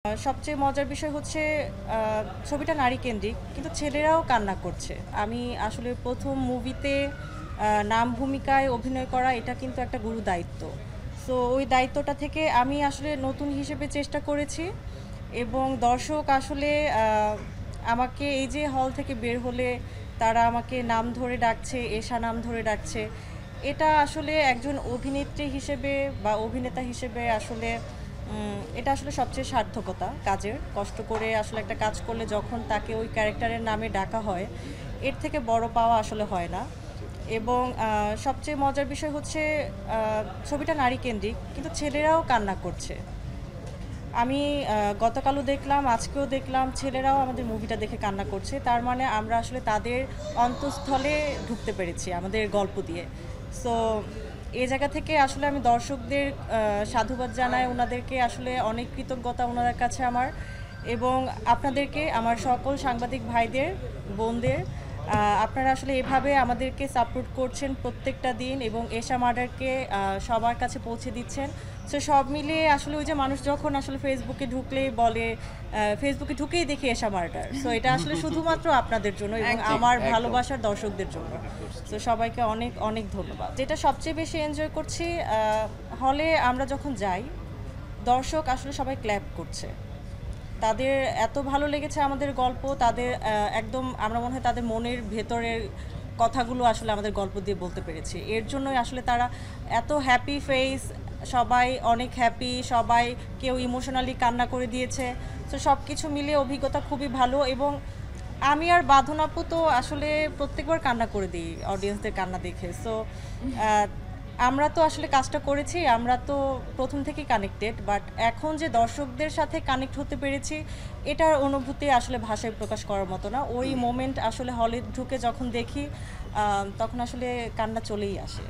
সবচেয়ে মজার বিষয় হচ্ছে ছবিটা নারীকেন্দ্রিক কিন্তু ছেলেরাও কান্না করছে। আমি আসলে প্রথম মুভিতে নাম ভূমিকায় অভিনয় করা এটা কিন্তু একটা গুরু দায়িত্ব। সো ওই দায়িত্বটা থেকে আমি আসলে নতুন হিসেবে চেষ্টা করেছি এবং দর্শক আসলে আমাকে এই যে হল থেকে বের হলে তারা আমাকে নাম ধরে ডাকছে, এশা নাম ধরে ডাকছে, এটা আসলে একজন অভিনেত্রী হিসেবে বা অভিনেতা হিসেবে আসলে এটা আসলে সবচেয়ে সার্থকতা কাজের। কষ্ট করে আসলে একটা কাজ করলে যখন তাকে ওই ক্যারেক্টারের নামে ডাকা হয়, এর থেকে বড় পাওয়া আসলে হয় না। এবং সবচেয়ে মজার বিষয় হচ্ছে ছবিটা নারীকেন্দ্রিক কিন্তু ছেলেরাও কান্না করছে। আমি গতকালও দেখলাম, আজকেও দেখলাম ছেলেরাও আমাদের মুভিটা দেখে কান্না করছে। তার মানে আমরা আসলে তাদের অন্তঃস্থলে ঢুকতে পেরেছি আমাদের গল্প দিয়ে। সো এই জায়গা থেকে আসলে আমি দর্শকদের সাধুবাদ জানাই, ওনাদেরকে আসলে অনেক কৃতজ্ঞতা ওনাদের কাছে আমার, এবং আপনাদেরকে, আমার সকল সাংবাদিক ভাইদের, বোনদের, আপনারা আসলে এভাবে আমাদেরকে সাপোর্ট করছেন প্রত্যেকটা দিন এবং এশা মার্ডারকে সবার কাছে পৌঁছে দিচ্ছেন। সো সব মিলিয়ে আসলে ওই যে মানুষ যখন আসলে ফেসবুকে ঢুকলেই বলে ফেসবুকে ঢুকেই দেখি এশা মার্ডার, সো এটা আসলে শুধুমাত্র আপনাদের জন্য এবং আমার ভালোবাসার দর্শকদের জন্য। সো সবাইকে অনেক অনেক ধন্যবাদ। যেটা সবচেয়ে বেশি এনজয় করছি, হলে আমরা যখন যাই দর্শক আসলে সবাই ক্ল্যাপ করছে, তাদের এত ভালো লেগেছে আমাদের গল্প, তাদের একদম আমরা মনে হয় তাদের মনের ভেতরের কথাগুলো আসলে আমাদের গল্প দিয়ে বলতে পেরেছি। এর জন্যই আসলে তারা এত হ্যাপি ফেস, সবাই অনেক হ্যাপি, সবাই কেউ ইমোশনালি কান্না করে দিয়েছে। তো সব কিছু মিলিয়ে অভিজ্ঞতা খুবই ভালো এবং আমি আর বাঁধন আপু তো আসলে প্রত্যেকবার কান্না করে দিই অডিয়েন্সদের কান্না দেখে। সো আমরা তো আসলে কাজটা করেছি, আমরা তো প্রথম থেকেই কানেক্টেড, বাট এখন যে দর্শকদের সাথে কানেক্ট হতে পেরেছি এটার অনুভূতি আসলে ভাষায় প্রকাশ করার মতো না। ওই মোমেন্ট আসলে হলে ঢুকে যখন দেখি তখন আসলে কান্না চলেই আসে।